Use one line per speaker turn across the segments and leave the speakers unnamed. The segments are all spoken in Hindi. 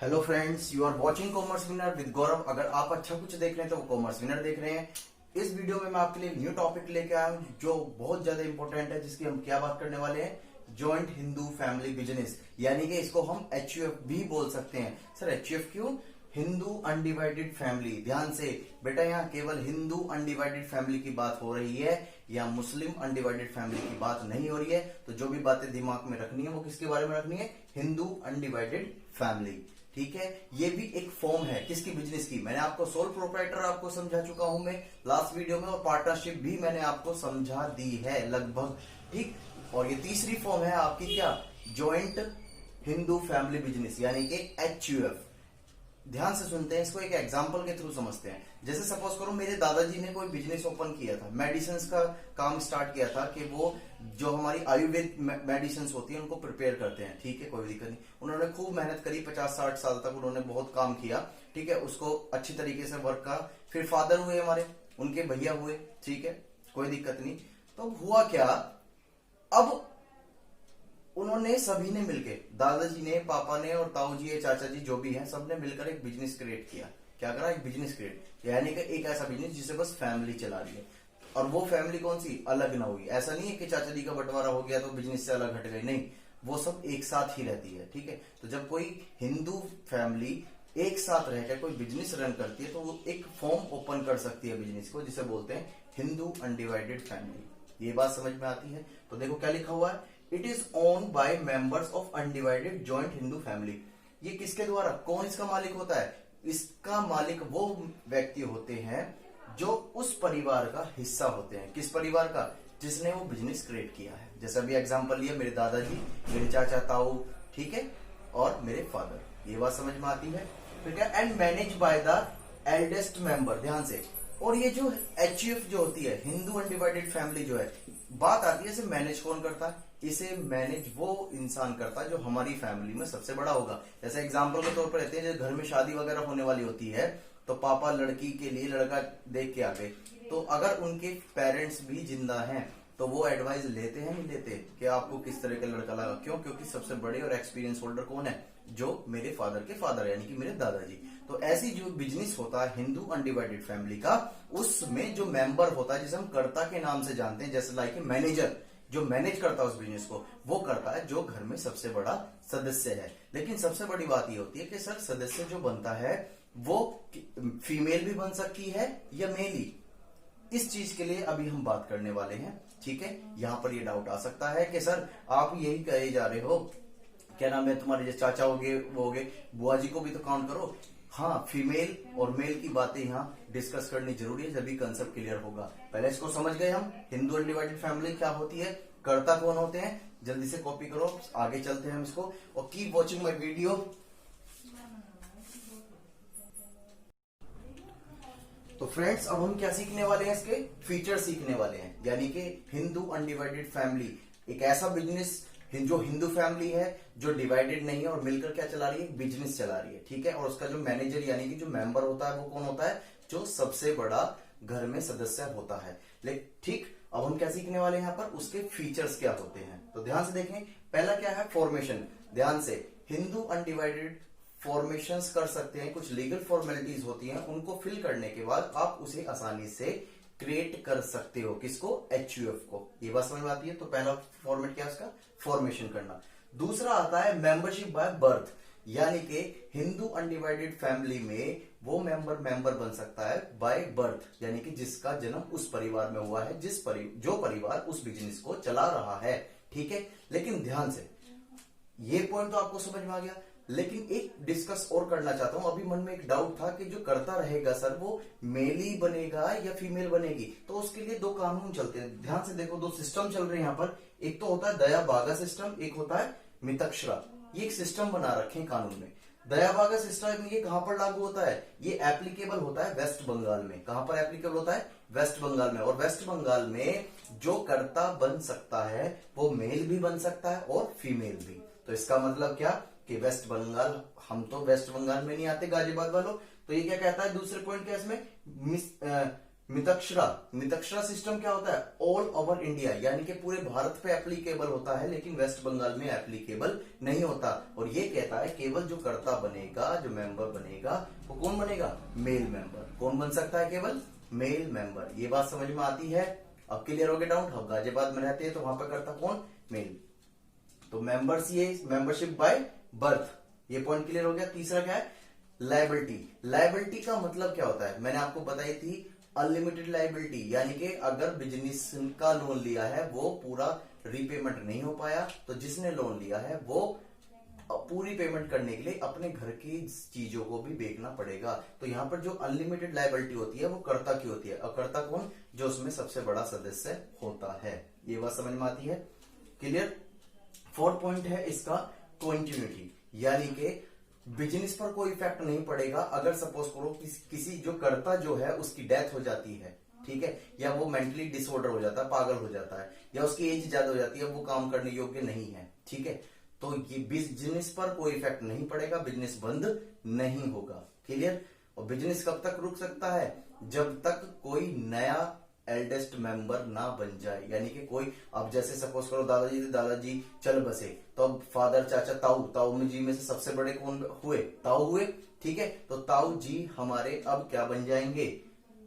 Hello friends, you are watching commerce winner with Gaurav. अगर आप अच्छा कुछ देख रहे हैं तो वो कॉमर्स विनर देख रहे हैं। इस वीडियो में मैं आपके लिए न्यू टॉपिक लेके आया हूं जो बहुत ज्यादा इंपॉर्टेंट है, जिसकी हम क्या बात करने वाले हैं, जॉइंट हिंदू फैमिली बिजनेस, यानी कि इसको हम एचयूएफ भी बोल सकते हैं। सर एचयूएफ क्यों? Hindu undivided family. ध्यान से बेटा, यहाँ केवल हिंदू अनडिवाइडेड फैमिली की बात हो रही है या मुस्लिम अनडिवाइडेड फैमिली की बात नहीं हो रही है। तो जो भी बातें दिमाग में रखनी है वो किसके बारे में रखनी है? Hindu undivided family. ठीक है, ये भी एक फॉर्म है किसकी? बिजनेस की। मैंने आपको सोल प्रोप्राइटर आपको समझा चुका हूं मैं लास्ट वीडियो में, और पार्टनरशिप भी मैंने आपको समझा दी है लगभग। ठीक, और ये तीसरी फॉर्म है आपकी क्या? जॉइंट हिंदू फैमिली बिजनेस, यानी कि एचयूएफ। ध्यान से सुनते हैं इसको, एक एग्जांपल के थ्रू समझते हैं। जैसे सपोज करो मेरे दादाजी ने कोई बिजनेस ओपन किया था, मेडिसिन का काम स्टार्ट किया था कि वो जो हमारी आयुर्वेद मेडिसिन होती है उनको प्रिपेयर करते हैं। ठीक है, कोई दिक्कत नहीं। उन्होंने खूब मेहनत करी, 50-60 साल तक उन्होंने बहुत काम किया। ठीक है, उसको अच्छी तरीके से वर्क का। फिर फादर हुए हमारे, उनके भैया हुए। ठीक है, कोई दिक्कत नहीं। तो हुआ क्या, अब उन्होंने सभी ने मिलके, दादाजी ने, पापा ने और ताऊ जी, चाचा जी जो भी हैं, सबने मिलकर एक बिजनेस क्रिएट किया। क्या करा? एक बिजनेस क्रिएट, यानी कि एक ऐसा बिजनेस जिसे बस फैमिली चला रही है। और वो फैमिली कौन सी? अलग ना हुई। ऐसा नहीं है कि चाचा जी का बंटवारा हो गया तो बिजनेस से अलग हट गई, नहीं, वो सब एक साथ ही रहती है। ठीक है, तो जब कोई हिंदू फैमिली एक साथ रहकर कोई बिजनेस रन करती है तो वो एक फॉर्म ओपन कर सकती है बिजनेस को, जिसे बोलते हैं हिंदू अनडिवाइडेड फैमिली। ये बात समझ में आती है? तो देखो क्या लिखा हुआ है, it is owned by members of undivided joint Hindu family. ये किसके द्वारा, कौन इसका मालिक होता है? इसका मालिक वो व्यक्ति होते हैं जो उस परिवार का हिस्सा होते हैं। किस परिवार का? जिसने वो बिजनेस क्रिएट किया है। जैसे अभी एग्जांपल लिया, मेरे दादाजी, मेरे चाचा ताऊ, ठीक है, और मेरे फादर। ये बात समझ में आती है? फिर क्या? And manage by the eldest member. ध्यान से, और ये जो एचयूएफ जो होती है, हिंदू अनडिवाइडेड फैमिली जो है, बात आती है इसे मैनेज कौन करता है? इसे मैनेज वो इंसान करता है जो हमारी फैमिली में सबसे बड़ा होगा। जैसे एग्जांपल के तौर पर रहते हैं, जब घर में शादी वगैरह होने वाली होती है तो पापा लड़की के लिए लड़का देख के आ गए, तो अगर उनके पेरेंट्स भी जिंदा हैं तो वो एडवाइस लेते हैं, नहीं लेते, कि आपको किस तरह का लड़का लगा? क्यों? क्योंकि सबसे बड़े और एक्सपीरियंस होल्डर कौन है? जो मेरे फादर के फादर, यानी कि मेरे दादाजी। तो ऐसी जो बिजनेस होता है हिंदू अनडिवाइडेड फैमिली का, उसमें जो मेंबर होता है, जिसे हम कर्ता के नाम से जानते हैं, जैसे लाइक मैनेजर, जो मैनेज करता है उस बिजनेस को, वो करता है जो घर में सबसे बड़ा सदस्य है। लेकिन सबसे बड़ी बात ये होती है कि सर सदस्य जो बनता है वो फीमेल भी बन सकती है या मेल ही। इस चीज के लिए अभी हम बात करने वाले हैं। ठीक है, यहां पर ये डाउट आ सकता है कि सर आप यही कहे जा रहे हो, क्या नाम है तुम्हारे, जो चाचा हो गए, वो हो गए, बुआ जी को भी तो काउंट करो। हाँ, फीमेल और मेल की बातें यहाँ डिस्कस करनी जरूरी है, जब भी कंसेप्ट क्लियर होगा। पहले इसको समझ गए हम, हिंदू अनडिवाइडेड फैमिली क्या होती है, कर्ता कौन होते हैं। जल्दी से कॉपी करो, आगे चलते हैं हम इसको, और कीप वॉचिंग माई वीडियो। तो फ्रेंड्स, अब हम क्या सीखने वाले हैं? इसके फीचर सीखने वाले हैं, यानी कि हिंदू अनडिवाइडेड फैमिली एक ऐसा बिजनेस जो हिंदू फैमिली है, जो डिवाइडेड नहीं है और मिलकर क्या चला रही है? बिजनेस चला रही है। ठीक है, और उसका जो मैनेजर यानी कि जो मेंबर होता है वो कौन होता है? जो सबसे बड़ा घर में सदस्य होता है। लेकिन ठीक, अब हम क्या सीखने वाले हैं यहाँ पर? उसके फीचर्स क्या होते हैं। तो ध्यान से देखें, पहला क्या है? फॉर्मेशन। ध्यान से, हिंदू अनडिवाइडेड फॉर्मेशंस कर सकते हैं, कुछ लीगल फॉर्मेलिटीज होती हैं, उनको फिल करने के बाद आप उसे आसानी से क्रिएट कर सकते हो। किसको? एचयूएफ को। ये बात समझ में आती है? तो पहला फॉर्मेट क्या है उसका? फॉर्मेशन करना। दूसरा आता है मेंबरशिप बाय बर्थ, यानी कि हिंदू अनडिवाइडेड फैमिली में वो मेंबर बन सकता है बाय बर्थ, यानी कि जिसका जन्म उस परिवार में हुआ है, जो परिवार उस बिजनेस को चला रहा है। ठीक है, लेकिन ध्यान से, ये पॉइंट तो आपको समझ में आ गया, लेकिन एक डिस्कस और करना चाहता हूं। अभी मन में एक डाउट था कि जो करता रहेगा सर वो मेल ही बनेगा या फीमेल बनेगी? तो उसके लिए दो कानून चलते हैं। ध्यान से देखो, दो सिस्टम चल रहे हैं यहाँ पर। एक तो होता है दया भागा सिस्टम, एक होता है मितक्षरा। ये एक सिस्टम बना रखे हैं कानून में। दया भागा सिस्टम ये कहां पर लागू होता है? ये एप्लीकेबल होता है वेस्ट बंगाल में। कहां पर एप्लीकेबल होता है? वेस्ट बंगाल में। और वेस्ट बंगाल में जो कर्ता बन सकता है वो मेल भी बन सकता है और फीमेल भी। तो इसका मतलब क्या कि वेस्ट बंगाल, हम तो वेस्ट बंगाल में नहीं आते गाजियाबाद वालों, तो ये क्या कहता है? दूसरे पॉइंट क्या इसमें? मितक्षरा, मितक्षरा सिस्टम क्या होता है? ऑल ओवर इंडिया, यानी कि पूरे भारत पे एप्लीकेबल होता है, लेकिन वेस्ट बंगाल में एप्लीकेबल नहीं होता। और ये कहता है केवल जो कर्ता बनेगा, जो मेंबर बनेगा, वो कौन बनेगा? Male member. कौन बन सकता है? केवल मेल मेंबर। ये बात समझ में आती है? अब क्लियर हो गया डाउट? अब गाजियाबाद में रहते हैं तो वहां पर करता कौन? मेल। तो मेंबर्स, ये मेंबरशिप बाय बर्थ, ये पॉइंट क्लियर हो गया। तीसरा क्या है? लायबिलिटी। लायबिलिटी का मतलब क्या होता है? मैंने आपको बताई थी अनलिमिटेड लायबिलिटी, यानी कि अगर बिजनेस का लोन लिया है वो पूरा रीपेमेंट नहीं हो पाया, तो जिसने लोन लिया है वो पूरी पेमेंट करने के लिए अपने घर की चीजों को भी बेचना पड़ेगा। तो यहां पर जो अनलिमिटेड लायबिलिटी होती है वो कर्ता की होती है। और कर्ता कौन? जो उसमें सबसे बड़ा सदस्य होता है। ये बात समझ में आती है? क्लियर? फोर्थ पॉइंट है इसका कंटिन्यूटी, यानी कि बिजनेस पर कोई इफेक्ट नहीं पड़ेगा अगर सपोज करो किसी जो कर्ता जो है उसकी डेथ हो जाती है, ठीक है, या वो मेंटली डिसऑर्डर हो जाता है, पागल हो जाता है, या उसकी एज ज्यादा हो जाती है, वो काम करने योग्य नहीं है, ठीक है, तो ये बिजनेस पर कोई इफेक्ट नहीं पड़ेगा, बिजनेस बंद नहीं होगा। क्लियर? और बिजनेस कब तक रुक सकता है? जब तक कोई नया एल्डेस्ट मेंबर ना बन जाए, यानी कि कोई, अब जैसे सपोज करो दादाजी थे, दादाजी चल बसे, तो अब फादर, चाचा, ताऊ, ताऊ जी में से सबसे बड़े कौन हुए? ताऊ हुए, ठीक है, तो ताऊ जी हमारे अब क्या बन जाएंगे?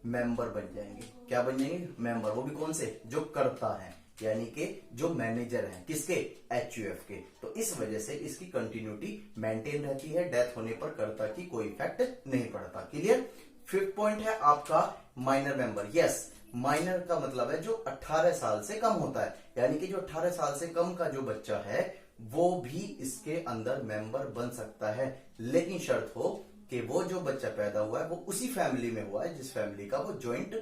मेंबर बन जाएंगे। क्या बन जाएंगे? मेंबर। वो भी कौन से? जो कर्ता है, यानी कि जो मैनेजर है, किसके? एचयूएफ के। तो इस वजह से इसकी कंटिन्यूटी मेंटेन रहती है, डेथ होने पर कर्ता की कोई इफेक्ट नहीं पड़ता। क्लियर? फिफ्थ पॉइंट है आपका माइनर मेंबर। यस, माइनर का मतलब है जो 18 साल से कम होता है, यानी कि जो 18 साल से कम का जो बच्चा है वो भी इसके अंदर मेंबर बन सकता है, लेकिन शर्त हो कि वो जो बच्चा पैदा हुआ है वो उसी फैमिली में हुआ है जिस फैमिली का वो ज्वाइंट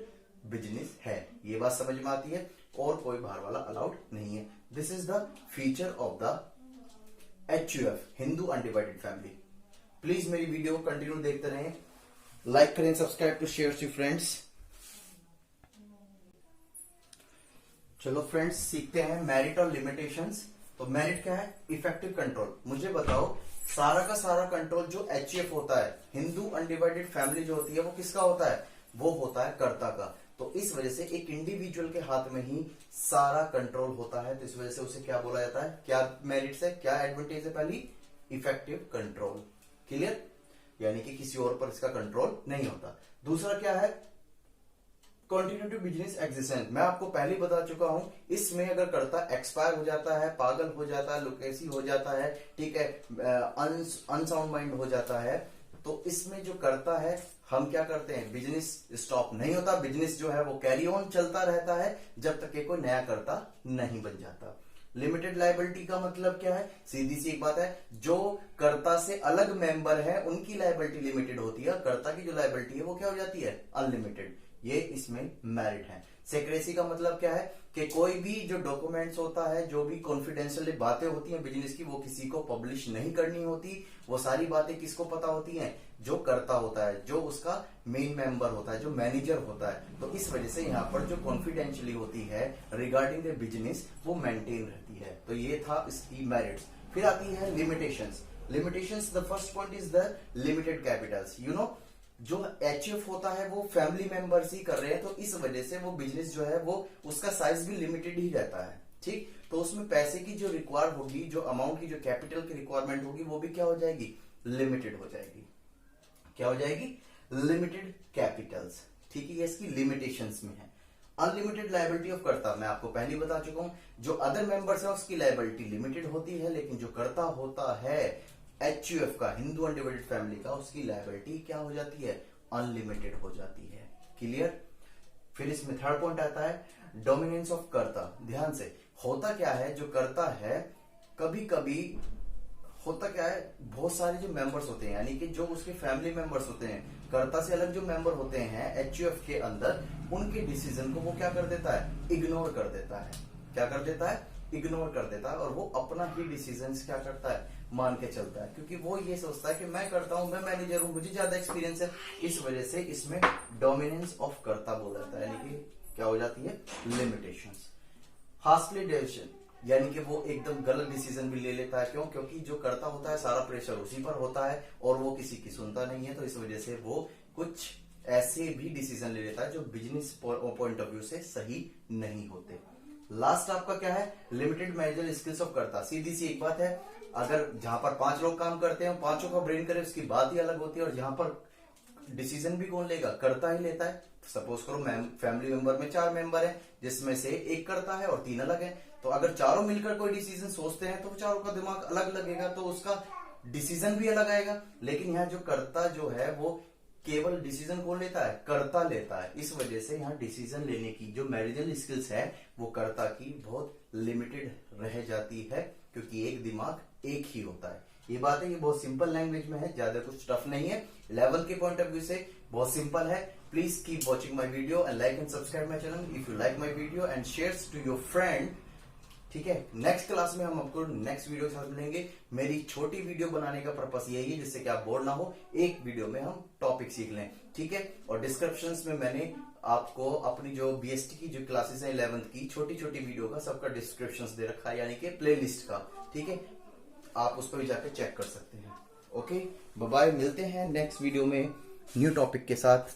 बिजनेस है। ये बात समझ में आती है? और कोई बाहर वाला अलाउड नहीं है। This is the feature of the HUF, Hindu undivided family. Please मेरी वीडियो को कंटिन्यू देखते रहें, लाइक करें, subscribe to share to friends. चलो फ्रेंड्स, सीखते हैं मेरिट और लिमिटेशंस। तो मेरिट क्या है? Effective control. मुझे बताओ, सारा का सारा कंट्रोल जो एचईएफ होता है, हिंदू अनडिवाइडेड फैमिली जो होती है, वो किसका होता है? वो होता है कर्ता का। तो इस वजह से एक इंडिविजुअल के हाथ में ही सारा कंट्रोल होता है, तो इस वजह से उसे क्या बोला जाता है? क्या मेरिट्स है, क्या एडवांटेज है? पहली, इफेक्टिव कंट्रोल। क्लियर? यानी कि किसी और पर इसका कंट्रोल नहीं होता। दूसरा क्या है? Continuity business existence. मैं आपको पहले बता चुका हूं, इसमें अगर कर्ता एक्सपायर हो जाता है, पागल हो जाता है, लुकेसी हो जाता है, ठीक है, अनसाउंड माइंड हो जाता है, तो इसमें जो कर्ता है, हम क्या करते हैं? बिजनेस स्टॉप नहीं होता, बिजनेस जो है वो कैरी ऑन चलता रहता है जब तक कि कोई नया कर्ता नहीं बन जाता। लिमिटेड लायबिलिटी का मतलब क्या है? सीधी सी एक बात है, जो कर्ता से अलग मेंबर है उनकी लायबिलिटी लिमिटेड होती है, कर्ता की जो लायबिलिटी है वो क्या हो जाती है? अनलिमिटेड। ये इसमें मेरिट है। सेक्रेसी का मतलब क्या है? कि कोई भी जो डॉक्यूमेंट्स होता है, जो भी कॉन्फिडेंशियल बातें होती हैं बिजनेस की, वो किसी को पब्लिश नहीं करनी होती। वो सारी बातें किसको पता होती हैं? जो कर्ता होता है, जो उसका मेन मेंबर होता है, जो मैनेजर होता है। तो इस वजह से यहाँ पर जो कॉन्फिडेंशियली होती है रिगार्डिंग द बिजनेस, वो मेंटेन रहती है। तो ये था इसकी मेरिट्स। फिर आती है limitations. Limitations, the first point is the limited Capitals. You know, जो एचएफ होता है वो फैमिली मेंबर्स ही कर रहे हैं, तो इस वजह से वो बिजनेस जो है वो उसका साइज भी लिमिटेड ही रहता है, ठीक। तो उसमें पैसे की जो रिक्वायर होगी, जो अमाउंट की, जो कैपिटल की रिक्वायरमेंट होगी, वो भी क्या हो जाएगी? लिमिटेड हो जाएगी। क्या हो जाएगी? लिमिटेड कैपिटल्स, ठीक है। ये इसकी लिमिटेशंस में है। अनलिमिटेड लायबिलिटी ऑफ कर्ता, मैं आपको पहले बता चुका हूं, जो अदर मेंबर्स है उसकी लायबिलिटी लिमिटेड होती है, लेकिन जो कर्ता होता है एचयूएफ का, हिंदू अनडिवाइडेड फैमिली का, उसकी लायबिलिटी क्या हो जाती है? अनलिमिटेड हो जाती है। क्लियर? फिर इसमें थर्ड पॉइंट आता है डोमिनेंस ऑफ कर्ता। ध्यान से, होता क्या है, जो कर्ता है, कभी कभी होता क्या है, बहुत सारे जो मेंबर्स होते हैं, यानी कि जो उसके फैमिली मेंबर्स होते हैं, कर्ता से अलग जो मेंबर होते हैं एचयूएफ के अंदर, उनके डिसीजन को वो क्या कर देता है? इग्नोर कर देता है। क्या कर देता है? इग्नोर कर देता है, और वो अपना ही डिसीजन क्या करता है? मान के चलता है, क्योंकि वो ये सोचता है कि मैं करता हूं, मैं मैनेजर हूं, मुझे ज्यादा एक्सपीरियंस है। इस वजह से इसमें डोमिनेंस ऑफ कर्ता बोला जाता है, यानी कि क्या हो जाती है? लिमिटेशंस। हार्शली डिसीजन, यानी कि वो एकदम गलत डिसीजन भी ले लेता है। क्यों? क्योंकि जो कर्ता होता है सारा प्रेशर उसी पर होता है और वो किसी की सुनता नहीं है, तो इस वजह से वो कुछ ऐसे भी डिसीजन ले लेता है जो बिजनेस पॉइंट ऑफ व्यू से सही नहीं होते। लास्ट आपका क्या है, लिमिटेड मैनेजर स्किल्स ऑफ कर्ता। सीधी सी एक बात है, अगर जहां पर 5 लोग काम करते हैं, पांचों का ब्रेन करे, उसकी बात ही अलग होती है। और जहां पर डिसीजन भी कौन लेगा, कर्ता ही लेता है। सपोज करो फैमिली मेंबर में 4 मेंबर हैं, जिसमें से एक कर्ता है और 3 अलग हैं। तो अगर चारों मिलकर कोई डिसीजन सोचते हैं तो चारों का दिमाग अलग लगेगा, तो उसका डिसीजन भी अलग आएगा। लेकिन यहाँ जो कर्ता जो है वो केवल डिसीजन कौन लेता है, कर्ता लेता है। इस वजह से यहाँ डिसीजन लेने की जो मैनेजरल स्किल्स है वो कर्ता की बहुत लिमिटेड रह जाती है, क्योंकि एक दिमाग एक ही होता है। ये बात है, ये बहुत सिंपल लैंग्वेज में है, ज्यादा कुछ टफ नहीं है। लेवल के पॉइंट ऑफ व्यू से बहुत सिंपल है। Please keep watching my video and like and subscribe my channel if you like my video and share to your friend. ठीक है, नेक्स्ट क्लास में हम आपको नेक्स्ट वीडियो के साथ मिलेंगे। मेरी छोटी वीडियो बनाने का पर्पस यही है जिससे कि आप बोर ना हो, एक वीडियो में हम टॉपिक सीख लें। ठीक है, और डिस्क्रिप्शंस में मैंने आपको अपनी जो बीएसटी की जो क्लासेस है 11th की छोटी छोटी वीडियो का सबका डिस्क्रिप्शंस दे रखा है, यानी कि प्लेलिस्ट का। ठीक है, आप उस पर भी जाकर चेक कर सकते हैं। ओके, बाय बाय, मिलते हैं नेक्स्ट वीडियो में न्यू टॉपिक के साथ।